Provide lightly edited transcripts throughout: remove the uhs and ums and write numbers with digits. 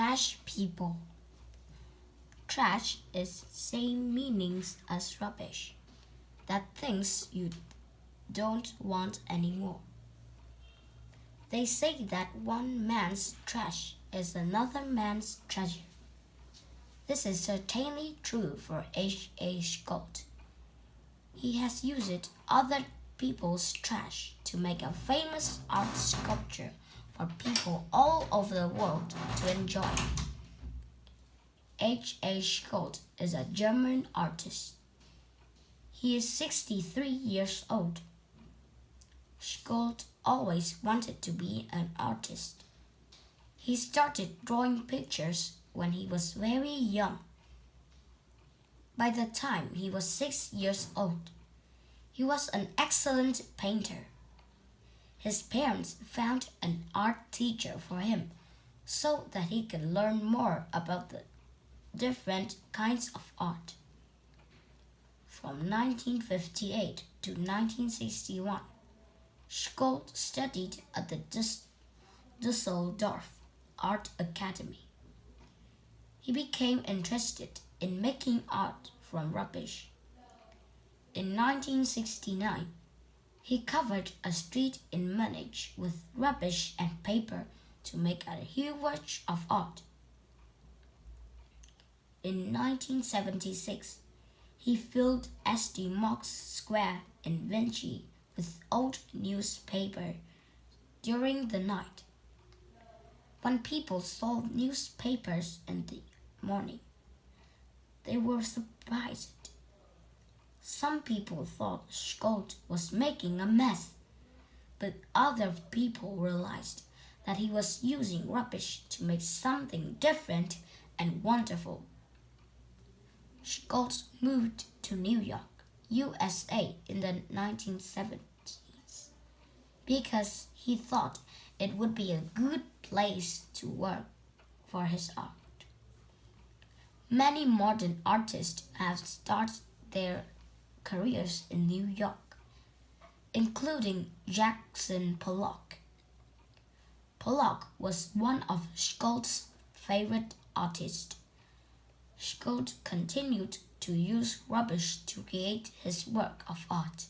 Trash people. Trash is same meanings as rubbish. That things you don't want anymore. They say that one man's trash is another man's treasure. This is certainly true for H.A. Schult. He has used other people's trash to make a famous art sculpture for people all over the world to enjoy. H.A. Schult is a German artist. He is 63 years old. Schult always wanted to be an artist. He started drawing pictures when he was very young. By the time he was 6 years old, he was an excellent painter. His parents found an art teacher for him so that he could learn more about the different kinds of art. From 1958 to 1961, Schult studied at the Düsseldorf Art Academy. He became interested in making art from rubbish. In 1969, he covered a street in Munich with rubbish and paper to make a huge work of art. In 1976, he filled St. Mark's Square in Vinci with old newspaper during the night. When people saw newspapers in the morning, they were surprised. Some people thought Schult was making a mess, but other people realized that he was using rubbish to make something different and wonderful. Schult moved to New York, USA in the 1970s because he thought it would be a good place to work for his art. Many modern artists have started their careers in New York, including Jackson Pollock. Pollock was one of Schult's favorite artists. Schult continued to use rubbish to create his work of art.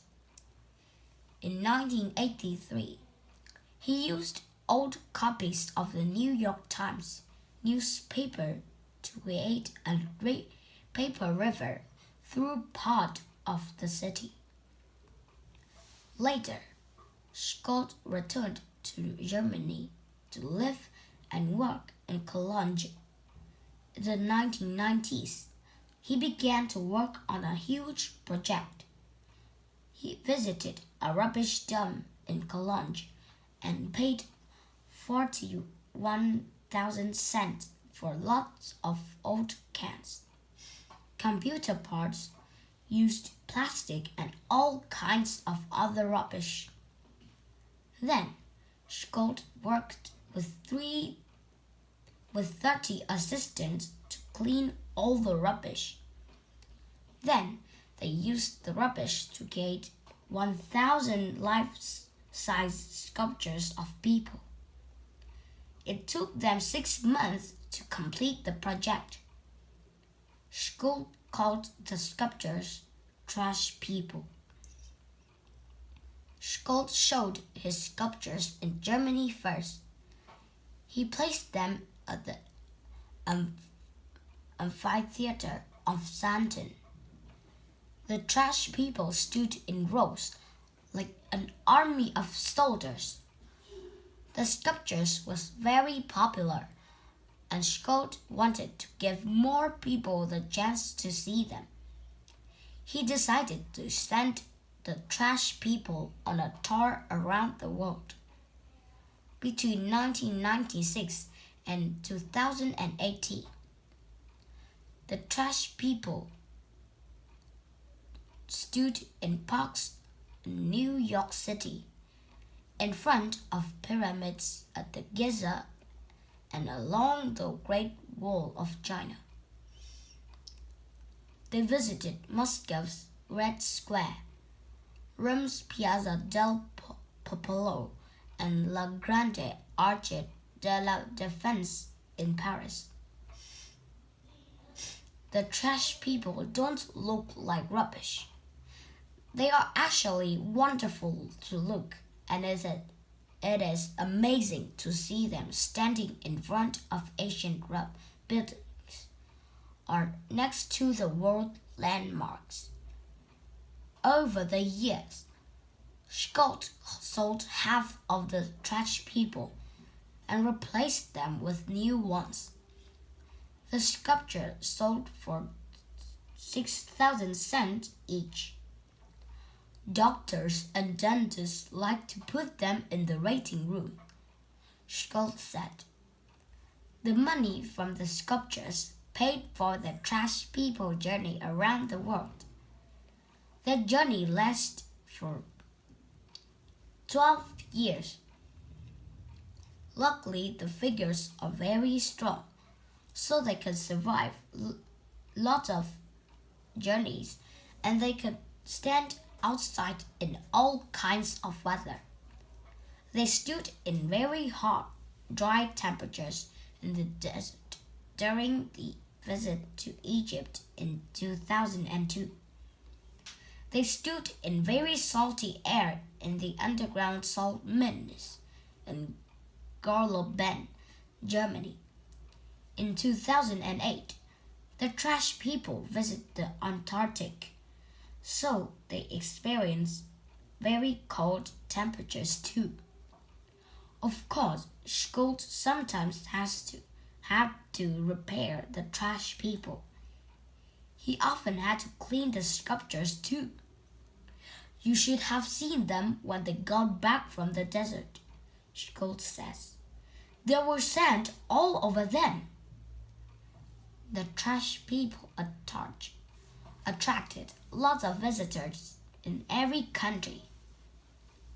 In 1983, he used old copies of the New York Times newspaper to create a great paper river through part of the city. Later, Schult returned to Germany to live and work in Cologne. In the 1990s, he began to work on a huge project. He visited a rubbish dump in Cologne and paid 41,000 cents for lots of old cans, computer parts, used plastic, and all kinds of other rubbish. Then, Schult worked with 30 assistants to clean all the rubbish. Then, they used the rubbish to create 1,000 life-size sculptures of people. It took them 6 months to complete the project. Schult called the sculptures trash people. Schult showed his sculptures in Germany first. He placed them at the amphitheater of Xanten. The trash people stood in rows like an army of soldiers. The sculptures was very popular, and Schult wanted to give more people the chance to see them. He decided to send the trash people on a tour around the world. Between 1996 and 2018, the trash people stood in parks in New York City, in front of pyramids at the Giza and along the Great Wall of China. They visited Moscow's Red Square, Rome's Piazza del Popolo, and La Grande Arche della Defense in Paris. The trash people don't look like rubbish. They are actually wonderful to look, and it is amazing to see them standing in front of ancient buildings or next to the world landmarks. Over the years, Schult sold half of the trash people and replaced them with new ones. The sculpture sold for 6,000 cents each. Doctors and dentists like to put them in the waiting room, Schult said. The money from the sculptures paid for the trash people journey around the world. Their journey lasted for 12 years. Luckily, the figures are very strong, so they could survive lots of journeys, and they could stand outside in all kinds of weather. They stood in very hot, dry temperatures in the desert during the visit to Egypt in 2002. They stood in very salty air in the underground salt mines in Gorleben, Germany. In 2008, the trash people visit the Antarctic, so they experience very cold temperatures too. Of course, Schult sometimes had to repair the trash people. He often had to clean the sculptures too. You should have seen them when they got back from the desert, Schult says. There was sand all over them. The trash people attracted lots of visitors in every country.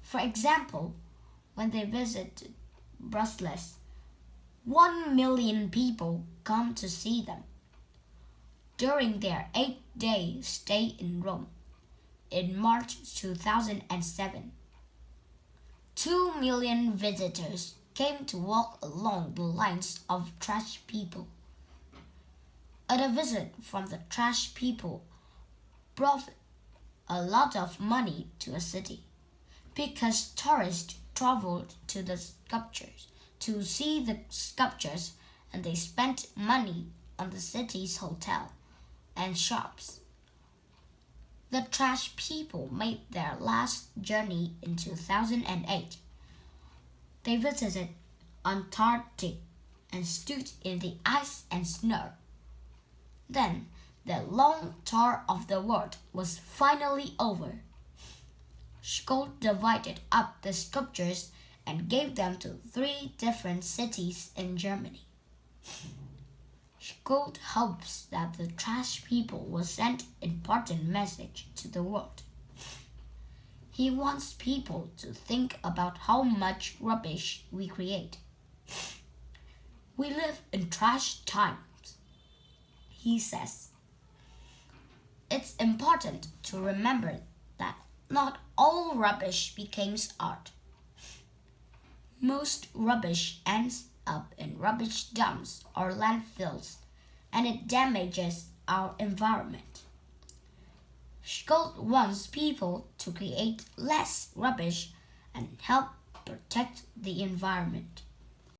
For example, when they visited Brussels, 1 million people come to see them. During their 8-day stay in Rome, in March 2007, 2 million visitors came to walk along the lines of trash people. A visit from the trash people brought a lot of money to a city because tourists traveled to the sculptures to see the sculptures, and they spent money on the city's hotel and shops. The trash people made their last journey in 2008. They visited Antarctic and stood in the ice and snow. Then the long tour of the world was finally over. Schult divided up the sculptures and gave them to 3 different cities in Germany. Schult hopes that the trash people will send an important message to the world. He wants people to think about how much rubbish we create. We live in trash times, he says. It's important to remember that not all rubbish becomes art. Most rubbish ends up in rubbish dumps or landfills, and it damages our environment. Schult wants people to create less rubbish and help protect the environment.